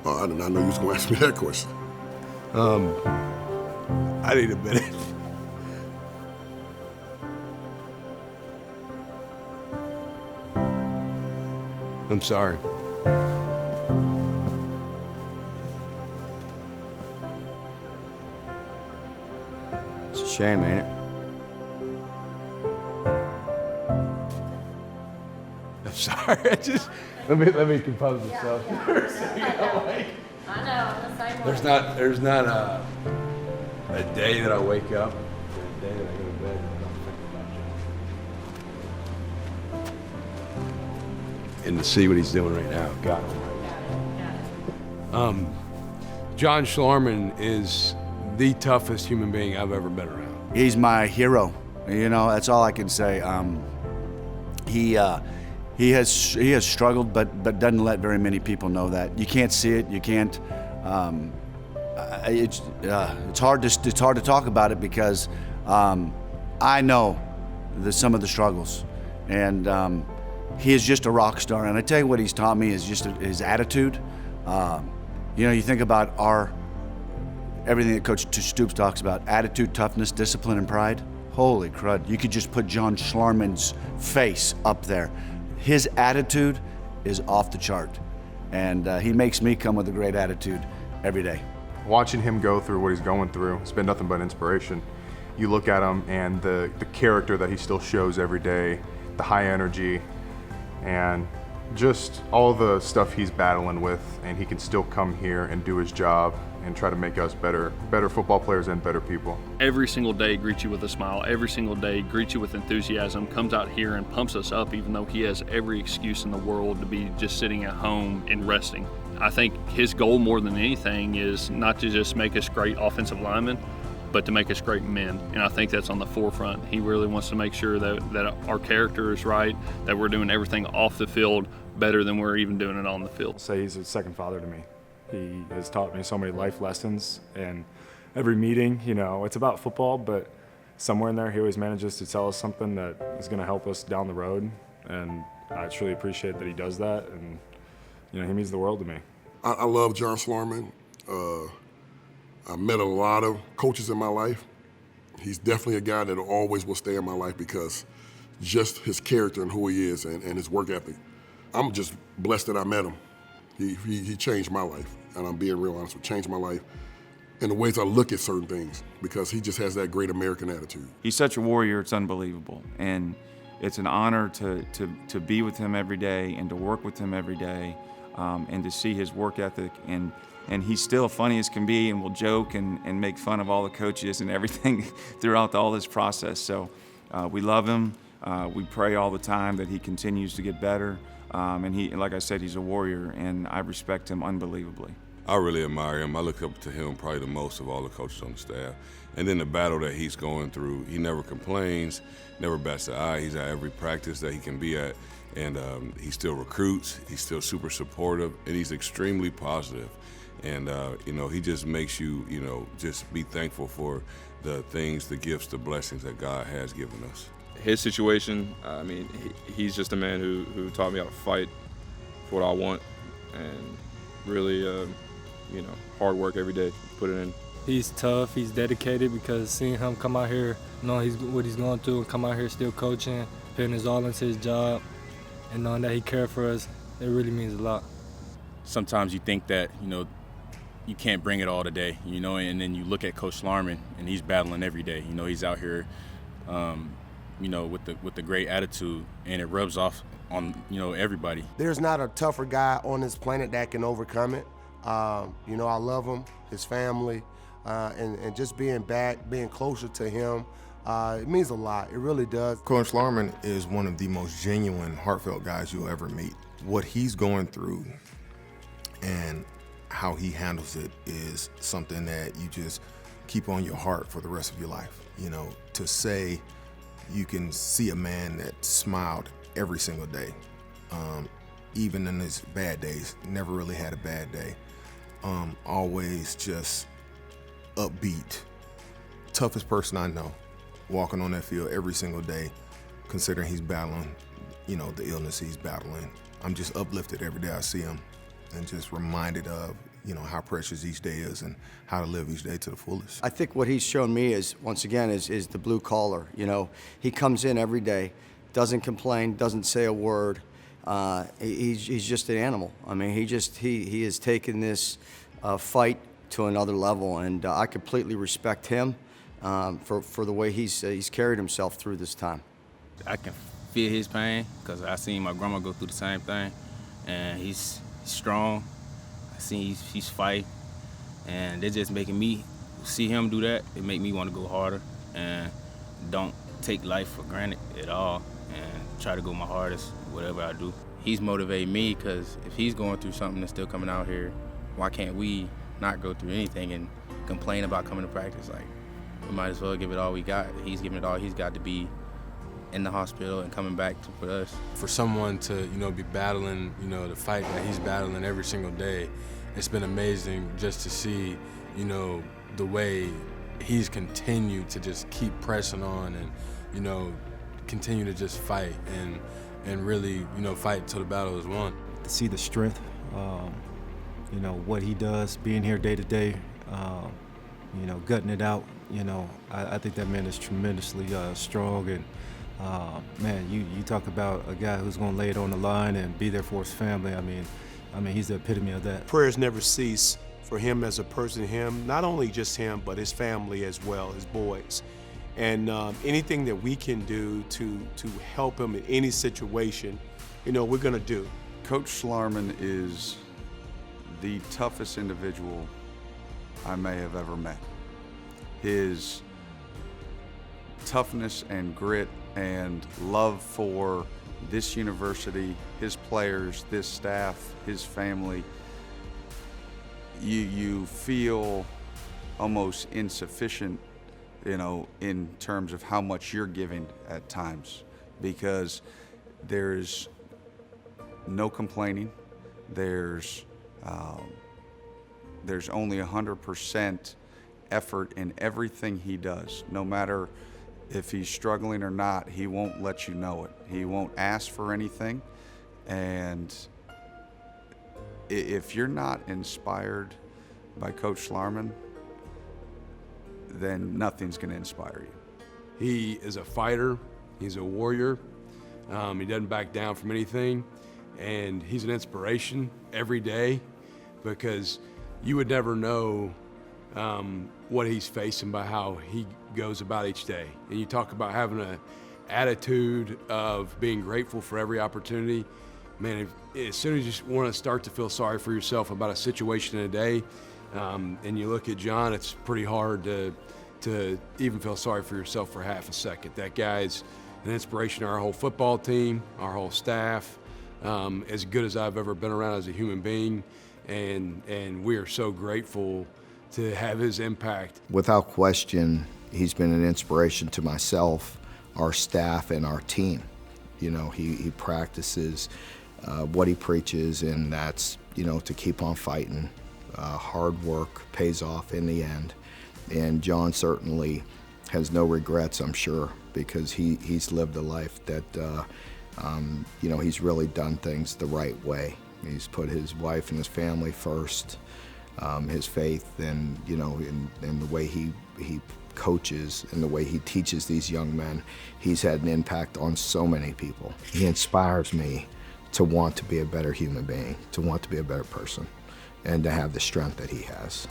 Oh, I did not know you was going to ask me that question. I need a minute. I'm sorry. It's a shame, ain't it? I'm sorry. Let me compose myself. I know, I'm the same way. There's not a day that I wake up, or a day that I go to bed that I don't think about John. And to see what he's doing right now, God. John Schlarman is the toughest human being I've ever been around. He's my hero. You know, that's all I can say. He has struggled, but doesn't let very many people know that. You can't see it. You can't. It's hard to talk about it because I know some of the struggles, and he is just a rock star. And I tell you what he's taught me is just his attitude. You know, you think about everything that Coach Stoops talks about: attitude, toughness, discipline, and pride. Holy crud! You could just put John Schlarman's face up there. His attitude is off the chart, and he makes me come with a great attitude every day. Watching him go through what he's going through, it's been nothing but inspiration. You look at him and the character that he still shows every day, the high energy, and just all the stuff he's battling with, and he can still come here and do his job and try to make us better football players and better people. Every single day greets you with a smile, every single day greets you with enthusiasm, comes out here and pumps us up even though he has every excuse in the world to be just sitting at home and resting. I think his goal more than anything is not to just make us great offensive linemen, but to make us great men, and I think that's on the forefront. He really wants to make sure that our character is right, that we're doing everything off the field better than we're even doing it on the field. Say he's a second father to me. He has taught me so many life lessons, and every meeting, you know, it's about football, but somewhere in there he always manages to tell us something that is going to help us down the road, and I truly appreciate that he does that, and you know, he means the world to me. I love John Schlarman. I've met a lot of coaches in my life. He's definitely a guy that always will stay in my life because just his character and who he is and his work ethic. I'm just blessed that I met him. He changed my life, and I'm being real honest with changed my life in the ways I look at certain things because he just has that great American attitude. He's such a warrior, it's unbelievable. And it's an honor to be with him every day and to work with him every day and to see his work ethic. And he's still funny as can be and will joke and make fun of all the coaches and everything throughout all this process. So we love him. We pray all the time that he continues to get better. And like I said, he's a warrior, and I respect him unbelievably. I really admire him. I look up to him probably the most of all the coaches on the staff. And then the battle that he's going through, he never complains, never bats the eye. He's at every practice that he can be at, and he still recruits. He's still super supportive, and he's extremely positive. And, you know, he just makes you, you know, just be thankful for the things, the gifts, the blessings that God has given us. His situation, I mean, he's just a man who taught me how to fight for what I want, and really, you know, hard work every day, put it in. He's tough, he's dedicated, because seeing him come out here, knowing what he's going through, and come out here still coaching, putting his all into his job, and knowing that he cared for us, it really means a lot. Sometimes you think that, you know, you can't bring it all today, you know, and then you look at Coach Schlarman, and he's battling every day. You know, he's out here, you know, with the great attitude, and it rubs off on, you know, everybody. There's not a tougher guy on this planet that can overcome it. You know, I love him, his family, and just being back, being closer to him, it means a lot. It really does. Coach Schlarman is one of the most genuine, heartfelt guys you'll ever meet. What he's going through and how he handles it is something that you just keep on your heart for the rest of your life. You know, to say you can see a man that smiled every single day, even in his bad days, never really had a bad day, always just upbeat, toughest person I know, walking on that field every single day, considering he's battling, you know, the illness he's battling. I'm just uplifted every day I see him and just reminded of, how precious each day is and how to live each day to the fullest. I think what he's shown me is, once again, is the blue collar. He comes in every day, doesn't complain, doesn't say a word. He's just an animal. I mean, he has taken this fight to another level, and I completely respect him for the way he's carried himself through this time. I can feel his pain because I seen my grandma go through the same thing, and he's strong. I seen he's fight, and they're just making me see him do that. It make me want to go harder and don't take life for granted at all, and try to go my hardest whatever I do. He's motivating me because if he's going through something and still coming out here, why can't we not go through anything and complain about coming to practice? Like, we might as well give it all we got. He's giving it all he's got to be in the hospital and coming back for us. For someone to, be battling, the fight that he's battling every single day, it's been amazing just to see, the way he's continued to just keep pressing on and, continue to just fight and really, fight till the battle is won. To see the strength, what he does, being here day to day, gutting it out, I think that man is tremendously strong. And man, you talk about a guy who's going to lay it on the line and be there for his family. I mean, he's the epitome of that. Prayers never cease for him as a person, not only just him, but his family as well, his boys. And anything that we can do to help him in any situation, we're going to do. Coach Schlarman is the toughest individual I may have ever met. His toughness and grit and love for this university, his players, this staff, his family, you feel almost insufficient, in terms of how much you're giving at times, because there's no complaining. There's only 100% effort in everything he does. No matter if he's struggling or not, he won't let you know it. He won't ask for anything. And if you're not inspired by Coach Schlarman, then nothing's going to inspire you. He is a fighter. He's a warrior. He doesn't back down from anything. And he's an inspiration every day, because you would never know what he's facing by how he goes about each day. And you talk about having an attitude of being grateful for every opportunity. Man, as soon as you want to start to feel sorry for yourself about a situation in a day, and you look at John, it's pretty hard to even feel sorry for yourself for half a second. That guy's an inspiration to our whole football team, our whole staff, as good as I've ever been around as a human being, and we are so grateful to have his impact. Without question, he's been an inspiration to myself, our staff, and our team. He practices what he preaches, and that's, to keep on fighting. Hard work pays off in the end. And John certainly has no regrets, I'm sure, because he's lived a life that, he's really done things the right way. He's put his wife and his family first, his faith, and, and the way he coaches and the way he teaches these young men. He's had an impact on so many people. He inspires me to want to be a better human being, to want to be a better person, and to have the strength that he has.